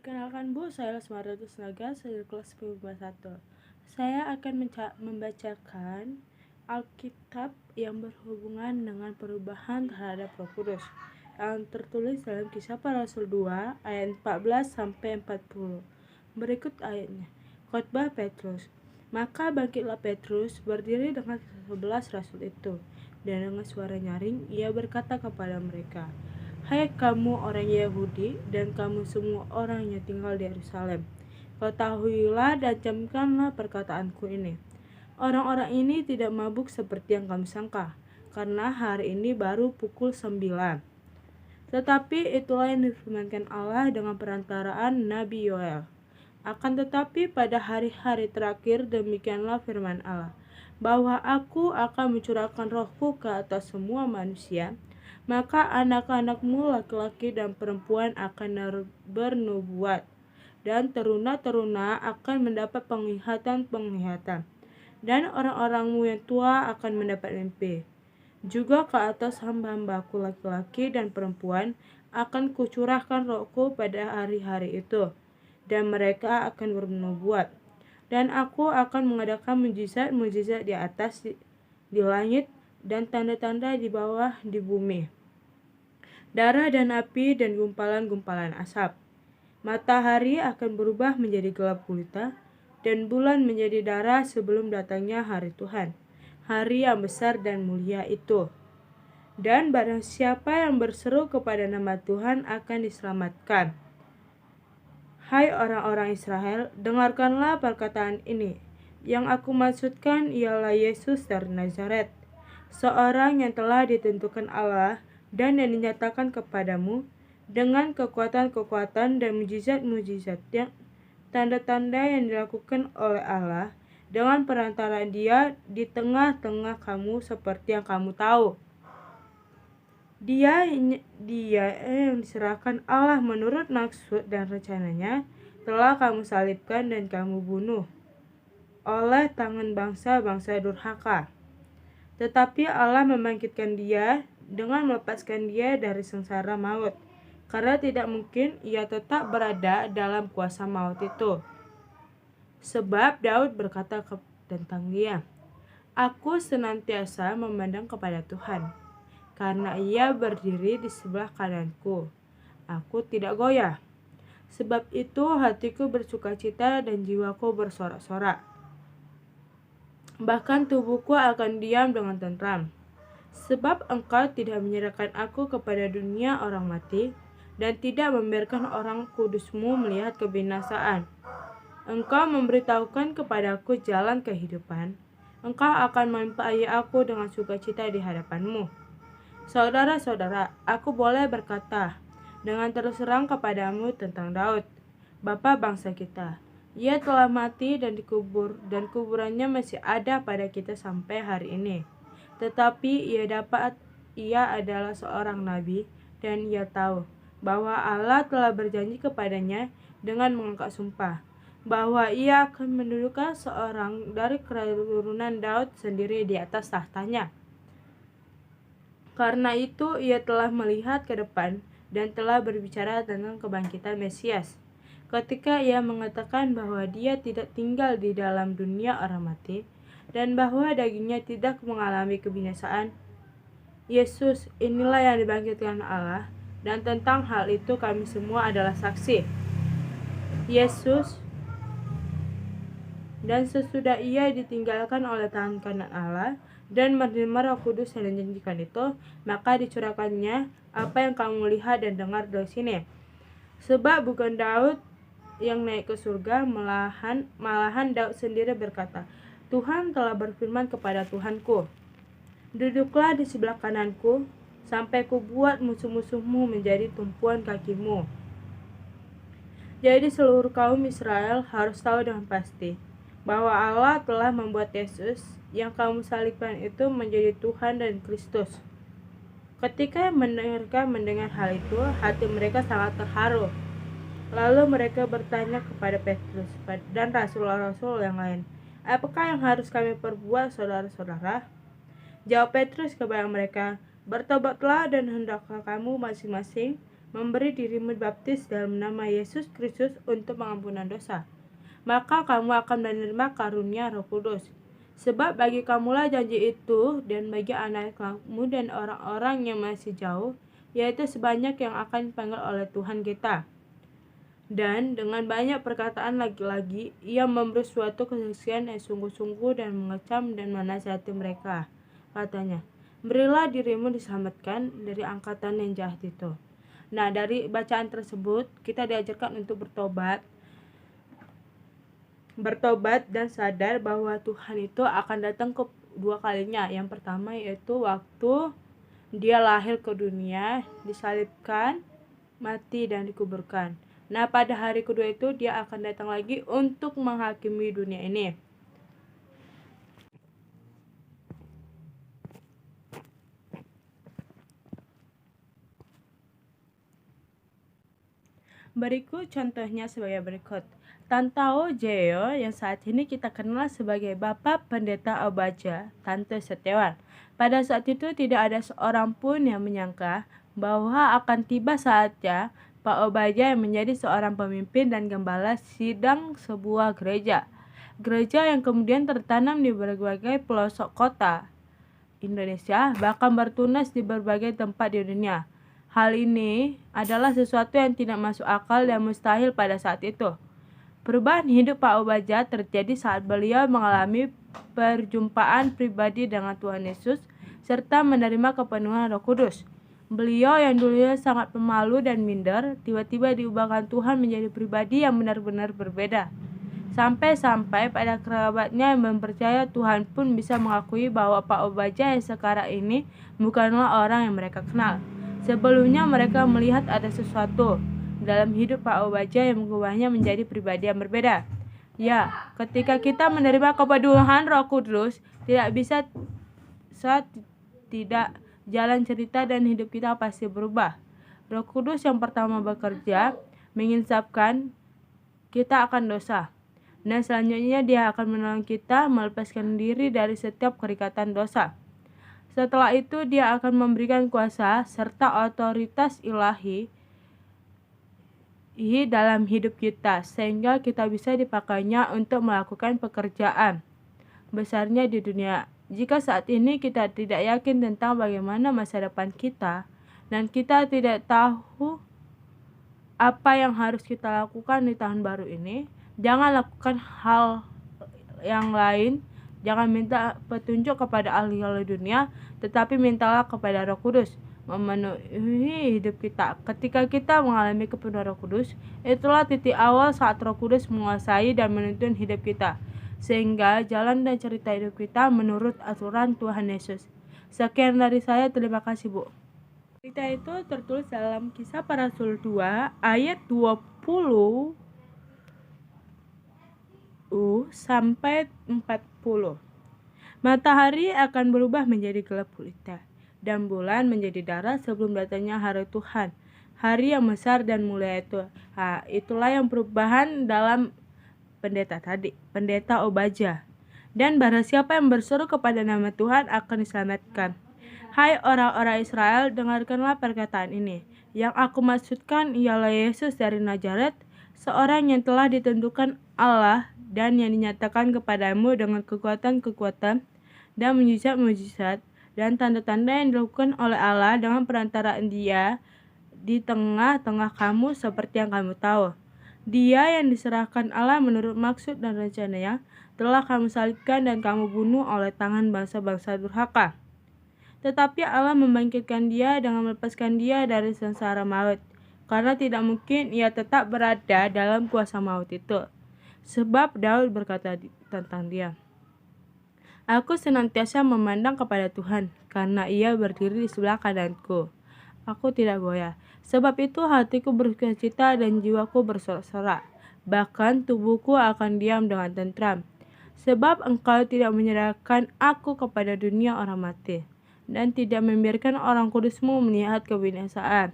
Perkenalkan Bu, saya Lesmaratus Naga, dari kelas 1. Saya akan membacakan Alkitab yang berhubungan dengan perubahan terhadap Roh Kudus yang tertulis dalam Kisah Para Rasul 2 ayat 14 sampai 40. Berikut ayatnya. Khotbah Petrus. Maka bangkitlah Petrus berdiri dengan 11 rasul itu, dan dengan suara nyaring ia berkata kepada mereka, "Hai kamu orang Yahudi dan kamu semua orang yang tinggal di Yerusalem, ketahuilah dan camkanlah perkataanku ini. Orang-orang ini tidak mabuk seperti yang kamu sangka, karena hari ini baru pukul 9. Tetapi itulah yang difirmankan Allah dengan perantaraan Nabi Yoel. Akan tetapi pada hari-hari terakhir demikianlah firman Allah, bahwa aku akan mencurahkan rohku ke atas semua manusia, maka anak-anakmu laki-laki dan perempuan akan bernubuat, dan teruna-teruna akan mendapat penglihatan-penglihatan, dan orang-orangmu yang tua akan mendapat mimpi. Juga ke atas hamba-hambaku laki-laki dan perempuan akan kucurahkan rohku pada hari-hari itu, dan mereka akan bernubuat. Dan aku akan mengadakan mujizat-mujizat di atas di langit dan tanda-tanda di bawah di bumi, darah dan api dan gumpalan-gumpalan asap. Matahari akan berubah menjadi gelap gulita, dan bulan menjadi darah sebelum datangnya hari Tuhan, hari yang besar dan mulia itu. Dan barang siapa yang berseru kepada nama Tuhan akan diselamatkan. Hai orang-orang Israel, dengarkanlah perkataan ini. Yang aku maksudkan ialah Yesus dari Nazaret, seorang yang telah ditentukan Allah dan yang dinyatakan kepadamu dengan kekuatan-kekuatan dan mujizat-mujizat yang tanda-tanda yang dilakukan oleh Allah dengan perantaraan Dia di tengah-tengah kamu, seperti yang kamu tahu. Dia yang diserahkan Allah menurut maksud dan rencananya telah kamu salibkan dan kamu bunuh oleh tangan bangsa-bangsa durhaka. Tetapi Allah membangkitkan Dia dengan melepaskan Dia dari sengsara maut, karena tidak mungkin Ia tetap berada dalam kuasa maut itu. Sebab Daud berkata tentang Dia, "Aku senantiasa memandang kepada Tuhan, karena Ia berdiri di sebelah kananku. Aku tidak goyah. Sebab itu hatiku bersukacita dan jiwaku bersorak-sorak. Bahkan tubuhku akan diam dengan tentram. Sebab Engkau tidak menyerahkan aku kepada dunia orang mati, dan tidak membiarkan orang kudus-Mu melihat kebinasaan. Engkau memberitahukan kepadaku jalan kehidupan. Engkau akan melimpahi aku dengan sukacita di hadapan-Mu. Saudara-saudara, aku boleh berkata dengan terus terang kepadamu tentang Daud, bapa bangsa kita. Ia telah mati dan dikubur, dan kuburannya masih ada pada kita sampai hari ini. Tetapi ia adalah seorang nabi, dan ia tahu bahwa Allah telah berjanji kepadanya dengan mengangkat sumpah, bahwa ia akan mendudukan seorang dari keturunan Daud sendiri di atas tahtanya. Karena itu ia telah melihat ke depan dan telah berbicara tentang kebangkitan Mesias, ketika ia mengatakan bahwa Dia tidak tinggal di dalam dunia orang mati, dan bahwa dagingnya tidak mengalami kebinasaan. Yesus, inilah yang dibangkitkan Allah, dan tentang hal itu kami semua adalah saksi. Yesus, dan sesudah ia ditinggalkan oleh tangan kanan Allah dan menerima Roh Kudus yang dijanjikan itu, maka dicurahkannya apa yang kamu lihat dan dengar dari sini. Sebab bukan Daud yang naik ke surga, malahan Daud sendiri berkata, Tuhan telah berfirman kepada Tuhanku, duduklah di sebelah kananku, sampai ku buat musuh-musuhmu menjadi tumpuan kakimu. Jadi seluruh kaum Israel harus tahu dengan pasti bahwa Allah telah membuat Yesus yang kamu salibkan itu menjadi Tuhan dan Kristus. Ketika mereka mendengar hal itu, hati mereka sangat terharu. Lalu mereka bertanya kepada Petrus dan rasul-rasul yang lain, apakah yang harus kami perbuat, saudara-saudara? Jawab Petrus kepada mereka, bertobatlah dan hendaklah kamu masing-masing memberi dirimu baptis dalam nama Yesus Kristus untuk pengampunan dosa. Maka kamu akan menerima karunia Roh Kudus. Sebab bagi kamulah janji itu, dan bagi anak kamu dan orang-orang yang masih jauh, yaitu sebanyak yang akan dipanggil oleh Tuhan kita. Dan dengan banyak perkataan lagi-lagi, ia memberi suatu kesaksian yang sungguh-sungguh dan mengecam dan menasihati mereka. Katanya, berilah dirimu diselamatkan dari angkatan yang jahat itu. Nah, dari bacaan tersebut, kita diajarkan untuk bertobat dan sadar bahwa Tuhan itu akan datang kedua kalinya. Yang pertama yaitu waktu dia lahir ke dunia, disalibkan, mati, dan dikuburkan. Nah, pada hari kedua itu dia akan datang lagi untuk menghakimi dunia ini. Berikut contohnya sebagai berikut. Tantao Jeo yang saat ini kita kenal sebagai Bapak Pendeta Obaja, Tante Setiawan. Pada saat itu tidak ada seorang pun yang menyangka bahwa akan tiba saatnya Pak Obaja yang menjadi seorang pemimpin dan gembala sidang sebuah gereja. Gereja yang kemudian tertanam di berbagai pelosok kota Indonesia, bahkan bertunas di berbagai tempat di dunia. Hal ini adalah sesuatu yang tidak masuk akal dan mustahil pada saat itu. Perubahan hidup Pak Obaja terjadi saat beliau mengalami perjumpaan pribadi dengan Tuhan Yesus serta menerima kepenuhan Roh Kudus. Beliau yang dulunya sangat pemalu dan minder, tiba-tiba diubahkan Tuhan menjadi pribadi yang benar-benar berbeda. Sampai-sampai pada kerabatnya yang mempercaya Tuhan pun bisa mengakui bahwa Pak Obaja yang sekarang ini bukanlah orang yang mereka kenal. Sebelumnya mereka melihat ada sesuatu dalam hidup Pak Obaja yang mengubahnya menjadi pribadi yang berbeda. Ya, ketika kita menerima kepenuhan Roh Kudus, tidak jalan cerita dan hidup kita pasti berubah. Roh Kudus yang pertama bekerja, menginsapkan kita akan dosa. Dan selanjutnya dia akan menolong kita melepaskan diri dari setiap keikatan dosa. Setelah itu dia akan memberikan kuasa serta otoritas ilahi dalam hidup kita, sehingga kita bisa dipakainya untuk melakukan pekerjaan besarnya di dunia. Jika saat ini kita tidak yakin tentang bagaimana masa depan kita, dan kita tidak tahu apa yang harus kita lakukan di tahun baru ini, jangan lakukan hal yang lain. Jangan minta petunjuk kepada ahli-ahli dunia, tetapi mintalah kepada Roh Kudus memenuhi hidup kita. Ketika kita mengalami kepenuhan Roh Kudus, itulah titik awal saat Roh Kudus menguasai dan menuntun hidup kita, sehingga jalan dan cerita hidup kita menurut aturan Tuhan Yesus. Sekian dari saya, terima kasih Bu. Cerita itu tertulis dalam Kisah Para Rasul 2 ayat 20 sampai 40. Matahari akan berubah menjadi gelap gulita, dan bulan menjadi darah sebelum datangnya hari Tuhan, hari yang besar dan mulia itu. Itulah yang perubahan dalam pendeta Obaja. Dan barang siapa yang berseru kepada nama Tuhan akan diselamatkan. Hai orang-orang Israel, dengarkanlah perkataan ini. Yang aku maksudkan ialah Yesus dari Nazaret, seorang yang telah ditentukan Allah dan yang dinyatakan kepadamu dengan kekuatan-kekuatan dan mujizat-mujizat dan tanda-tanda yang dilakukan oleh Allah dengan perantaraan Dia di tengah-tengah kamu seperti yang kamu tahu. Dia yang diserahkan Allah menurut maksud dan rencananya telah kamu salibkan dan kamu bunuh oleh tangan bangsa-bangsa durhaka. Tetapi Allah membangkitkan Dia dengan melepaskan Dia dari sengsara maut, karena tidak mungkin Ia tetap berada dalam kuasa maut itu. Sebab Daud berkata tentang Dia, aku senantiasa memandang kepada Tuhan, karena Ia berdiri di sebelah kananku. Aku tidak goyah. Sebab itu hatiku bersukacita dan jiwaku bersorak-sorak. Bahkan tubuhku akan diam dengan tentram. Sebab Engkau tidak menyerahkan aku kepada dunia orang mati, dan tidak membiarkan orang kudus-Mu melihat kebinasaan.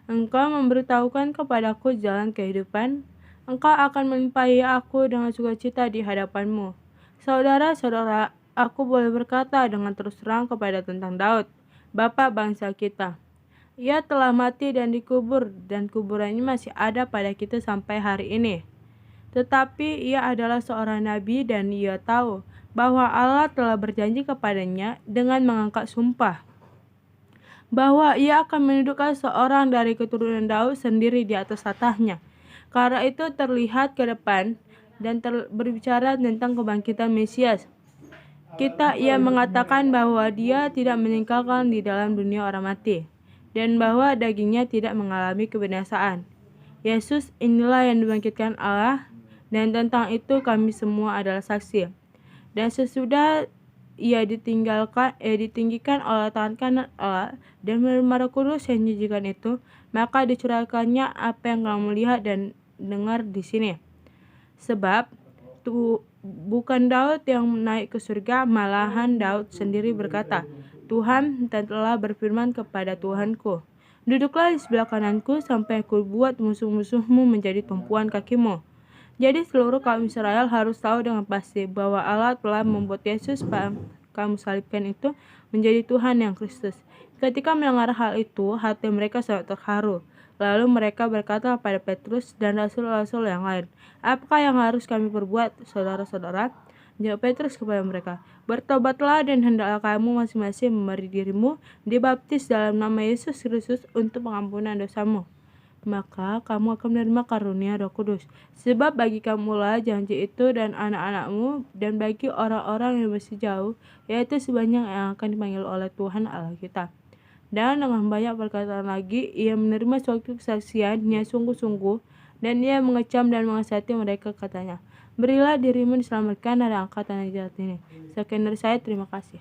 Engkau memberitahukan kepadaku jalan kehidupan. Engkau akan melimpahi aku dengan sukacita di hadapan-Mu. Saudara-saudara, aku boleh berkata dengan terus terang kepada tentang Daud, Bapak bangsa kita. Ia telah mati dan dikubur, dan kuburannya masih ada pada kita sampai hari ini. Tetapi ia adalah seorang nabi dan ia tahu bahwa Allah telah berjanji kepadanya dengan mengangkat sumpah bahwa ia akan menundukkan seorang dari keturunan Daud sendiri di atas tatahnya. Karena itu terlihat ke depan dan berbicara tentang kebangkitan Mesias. Ia mengatakan bahwa dia tidak meninggalkan di dalam dunia orang mati, dan bahwa dagingnya tidak mengalami kebinasaan. Yesus inilah yang dibangkitkan Allah, dan tentang itu kami semua adalah saksi. Dan sesudah ia ditinggikan oleh tangan kanan Allah dan menerima Roh Kudus yang menjanjikan itu, maka dicurahkannya apa yang kamu lihat dan dengar di sini. Sebab bukan Daud yang naik ke surga, malahan Daud sendiri berkata, Tuhan telah berfirman kepada Tuhanku, duduklah di sebelah kananku sampai aku buat musuh-musuhmu menjadi tumpuan kakimu. Jadi seluruh kaum Israel harus tahu dengan pasti bahwa Allah telah membuat Yesus kamu salibkan itu menjadi Tuhan yang Kristus. Ketika mendengar hal itu, hati mereka sangat terharu. Lalu mereka berkata kepada Petrus dan rasul-rasul yang lain, apakah yang harus kami perbuat, saudara-saudara? Jawab Petrus kepada mereka, bertobatlah dan hendaklah kamu masing-masing memberi dirimu dibaptis dalam nama Yesus Kristus untuk pengampunan dosamu. Maka kamu akan menerima karunia Roh Kudus. Sebab bagi kamulah janji itu dan anak-anakmu, dan bagi orang-orang yang masih jauh, yaitu sebanyak yang akan dipanggil oleh Tuhan Allah kita. Dan dengan banyak perkataan lagi, ia menerima suatu kesaksiannya sungguh-sungguh, dan ia mengecam dan menasihati mereka, katanya, berilah dirimu diselamatkan dari angkatan yang jahat ini. Sekian dari saya, terima kasih.